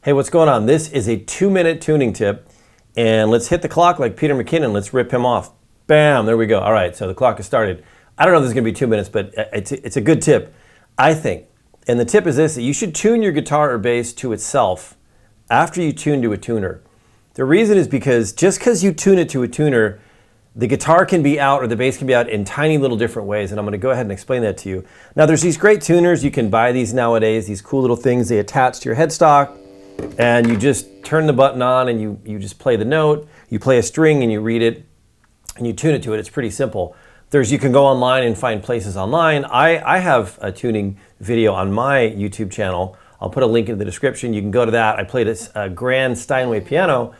Hey, what's going on? This is a 2-minute tuning tip, and let's hit the clock like Peter McKinnon. Let's rip him off. Bam, there we go. All right, so the clock has started. I don't know if this is gonna be 2 minutes, but it's a good tip, I think. And the tip is this, that you should tune your guitar or bass to itself after you tune to a tuner. The reason is because just because you tune it to a tuner, the guitar can be out or the bass can be out in tiny little different ways, and I'm gonna go ahead and explain that to you. Now there's these great tuners, you can buy these nowadays, these cool little things, they attach to your headstock, and you just turn the button on and you just play the note, you play a string and you read it, and you tune it to it. It's pretty simple. You can go online and find places online. I have a tuning video on my YouTube channel. I'll put a link in the description. You can go to that. I played a grand Steinway piano,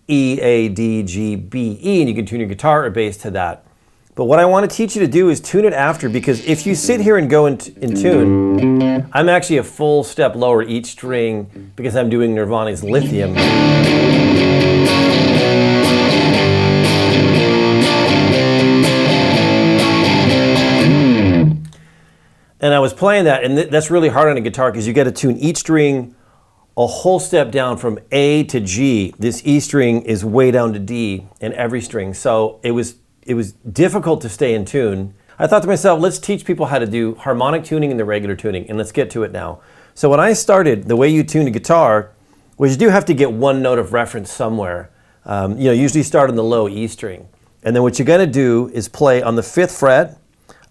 E, A, D, G, B, E, and you can tune your guitar or bass to that. But what I want to teach you to do is tune it after, because if you sit here and go in tune, I'm actually a full step lower each string because I'm doing Nirvana's Lithium. And I was playing that, and that's really hard on a guitar because you got to tune each string a whole step down from A to G. This E string is way down to D in every string. So it was difficult to stay in tune. I thought to myself, let's teach people how to do harmonic tuning and the regular tuning, and let's get to it now. So when I started, the way you tune a guitar was you do have to get one note of reference somewhere. Usually start on the low E string. And then what you're gonna do is play on the 5th fret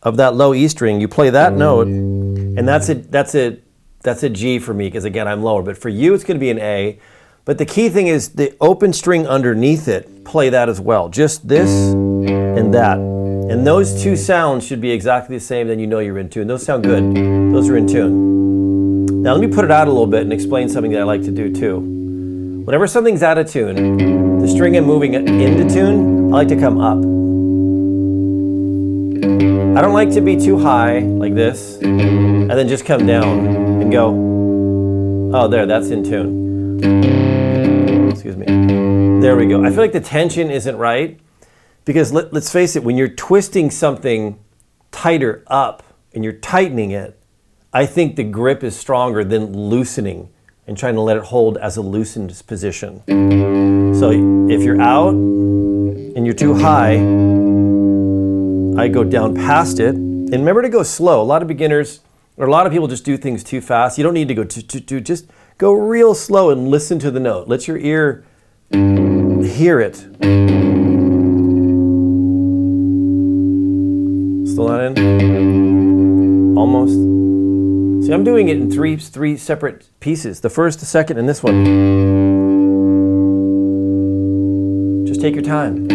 of that low E string. You play that note, and that's a G for me, because again, I'm lower. But for you, it's gonna be an A. But the key thing is the open string underneath it, play that as well. Just this and that. And those two sounds should be exactly the same, then you know you're in tune. Those sound good. Those are in tune. Now let me put it out a little bit and explain something that I like to do too. Whenever something's out of tune, the string I'm moving into tune, I like to come up. I don't like to be too high, like this, and then just come down and go, oh there, that's in tune. Excuse me. There we go. I feel like the tension isn't right, because let's face it, when you're twisting something tighter up and you're tightening it, I think the grip is stronger than loosening and trying to let it hold as a loosened position. So if you're out and you're too high, I go down past it. And remember to go slow. A lot of beginners, or a lot of people just do things too fast. You don't need to go just go real slow and listen to the note. Let your ear hear it. Still not in? Almost. See, I'm doing it in three separate pieces. The first, the second, and this one. Just take your time.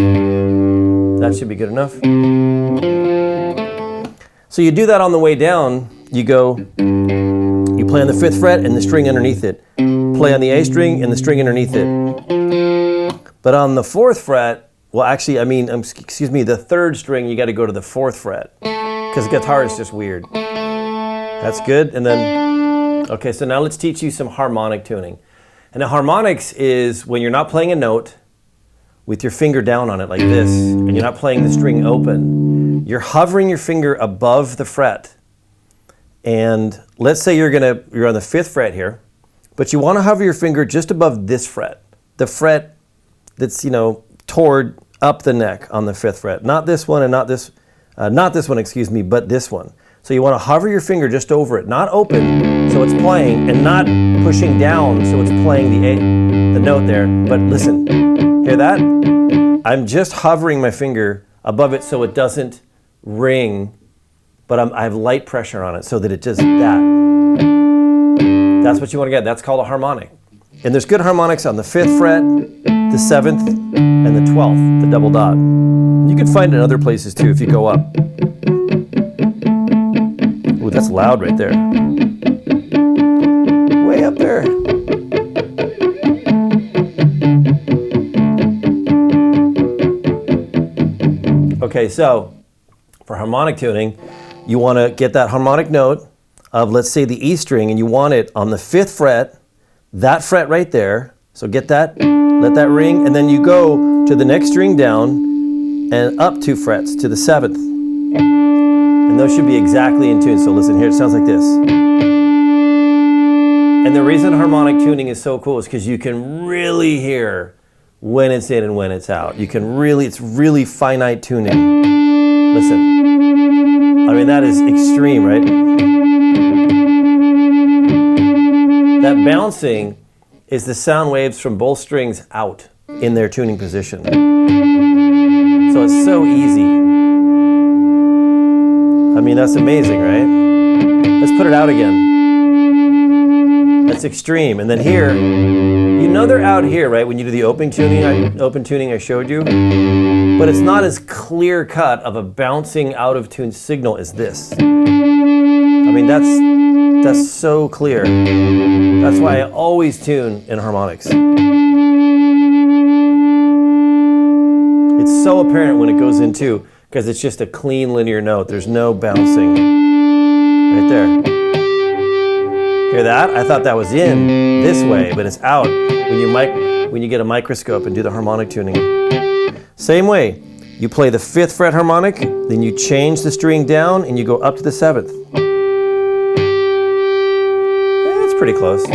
That should be good enough. So you do that on the way down. You play on the 5th fret and the string underneath it. Play on the A string and the string underneath it. But on the 4th fret, well actually, the 3rd string, you got to go to the 4th fret, because the guitar is just weird. That's good. And then, okay, so now let's teach you some harmonic tuning. And the harmonics is when you're not playing a note with your finger down on it like this, and you're not playing the string open. You're hovering your finger above the fret. And let's say you're on the 5th fret here, but you want to hover your finger just above this fret. The fret that's, toward up the neck on the 5th fret. Not this one and not this one, excuse me, but this one. So you want to hover your finger just over it, not open, so it's playing, and not pushing down, so it's playing the note there. But listen, hear that? I'm just hovering my finger above it so it doesn't ring, but I have light pressure on it so that it just that. That's what you want to get. That's called a harmonic. And there's good harmonics on the 5th fret, the 7th, and the 12th, the double dot. You can find it in other places too if you go up. Ooh, that's loud right there. Way up there. Okay, so for harmonic tuning, you want to get that harmonic note of, let's say, the E string, and you want it on the 5th fret, that fret right there. So get that, let that ring, and then you go to the next string down and up 2 frets to the 7th. And those should be exactly in tune. So listen here, it sounds like this. And the reason harmonic tuning is so cool is because you can really hear when it's in and when it's out. You can really, it's really finite tuning. Listen. I mean, that is extreme, right? That bouncing is the sound waves from both strings out in their tuning position. So it's so easy. I mean, that's amazing, right? Let's put it out again. That's extreme. And then here, you know they're out here, right? When you do the open tuning I showed you. But it's not as clear cut of a bouncing out of tune signal as this. I mean, that's so clear. That's why I always tune in harmonics. It's so apparent when it goes in too, because it's just a clean linear note. There's no bouncing. Right there. Hear that? I thought that was in this way, but it's out when you get a microscope and do the harmonic tuning. Same way, you play the 5th fret harmonic, then you change the string down and you go up to the 7th. Yeah, it's pretty close.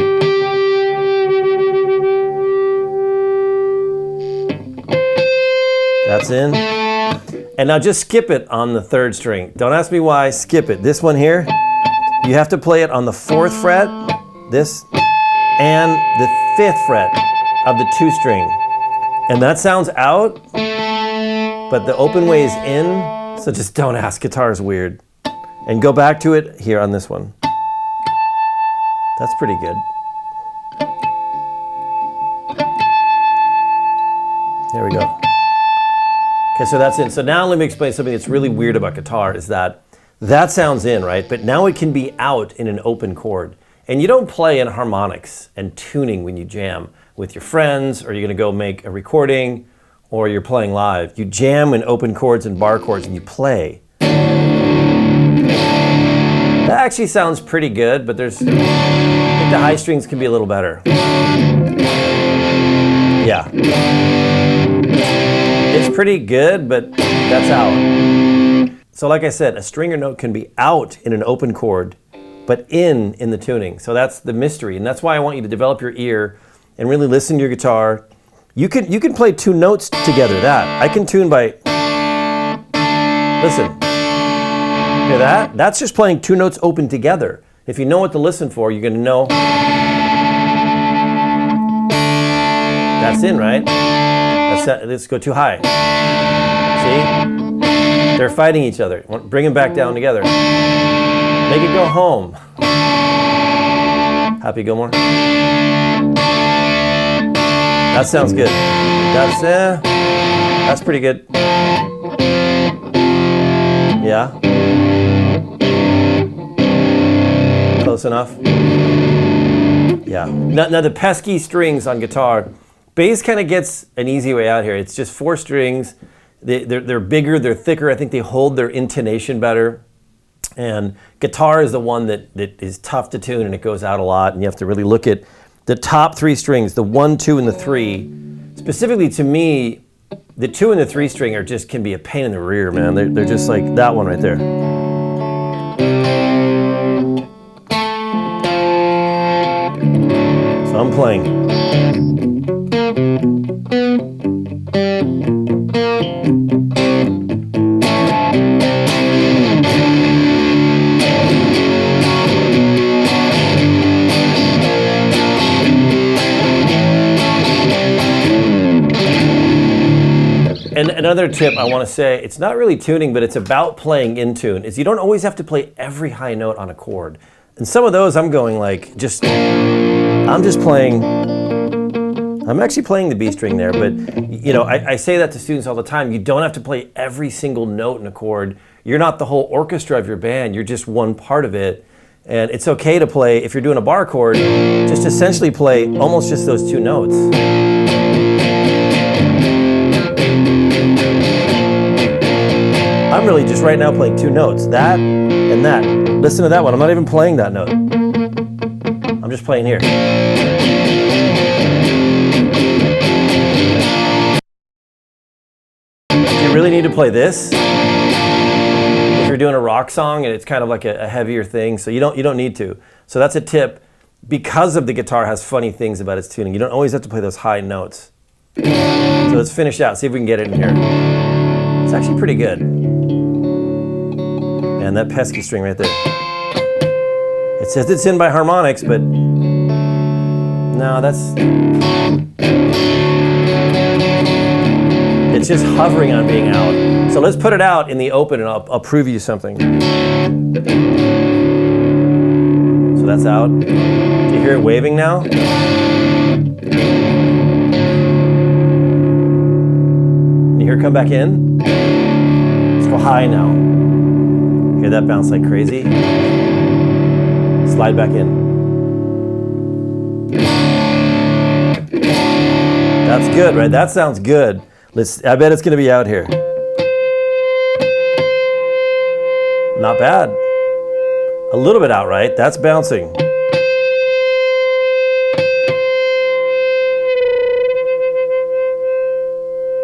That's in. And now just skip it on the 3rd string. Don't ask me why, skip it. This one here, you have to play it on the 4th fret, this, and the 5th fret of the 2 string. And that sounds out, but the open way is in, so just don't ask, guitar is weird. And go back to it here on this one. That's pretty good. There we go. Okay, so that's in. So now let me explain something that's really weird about guitar is that sounds in, right? But now it can be out in an open chord. And you don't play in harmonics and tuning when you jam with your friends, or you're gonna go make a recording, or you're playing live. You jam in open chords and bar chords and you play. That actually sounds pretty good, but I think the high strings can be a little better. Yeah. It's pretty good, but that's out. So like I said, a string or note can be out in an open chord, but in the tuning. So that's the mystery, and that's why I want you to develop your ear and really listen to your guitar. You can play 2 notes together. I can tune by, listen, hear that? That's just playing 2 notes open together. If you know what to listen for, you're gonna know. That's in, right? Let's go too high. See? They're fighting each other. Bring them back down together. Make it go home. Happy Gilmore? That sounds good. That's pretty good. Yeah? Close enough? Yeah. Now the pesky strings on guitar, bass kind of gets an easy way out here. It's just 4 strings. They're bigger, they're thicker. I think they hold their intonation better. And guitar is the one that is tough to tune, and it goes out a lot, and you have to really look at the top 3 strings, the 1, 2, and the 3. Specifically to me, the 2 and the 3 string can be a pain in the rear, man. They're just like that one right there. So I'm playing. And another tip I want to say, it's not really tuning, but it's about playing in tune, is you don't always have to play every high note on a chord. And some of those I'm going like, I'm actually playing the B string there, but you know, I say that to students all the time. You don't have to play every single note in a chord. You're not the whole orchestra of your band, you're just one part of it. And it's okay to play, if you're doing a bar chord, just essentially play almost just those 2 notes. I'm really just right now playing 2 notes, that and that. Listen to that one, I'm not even playing that note. I'm just playing here. Do you really need to play this? If you're doing a rock song and it's kind of like a heavier thing, so you don't need to. So that's a tip. because of the guitar has funny things about its tuning. You don't always have to play those high notes. So let's finish out, see if we can get it in here. It's actually pretty good. And that pesky string right there. It says it's in by Harmonics, but no, that's... It's just hovering on being out. So let's put it out in the open and I'll prove you something. So that's out. Do you hear it waving now? You hear it come back in? Let's go high now. Hear that bounce like crazy? Slide back in. That's good, right? That sounds good. I bet it's going to be out here. Not bad. A little bit out, right? That's bouncing.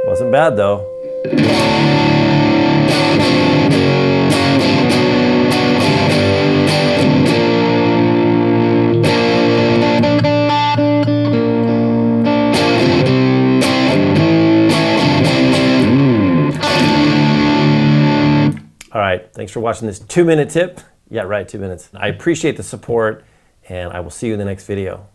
Wasn't bad though. All right, thanks for watching this 2-minute tip. Yeah, right, 2 minutes. I appreciate the support, and I will see you in the next video.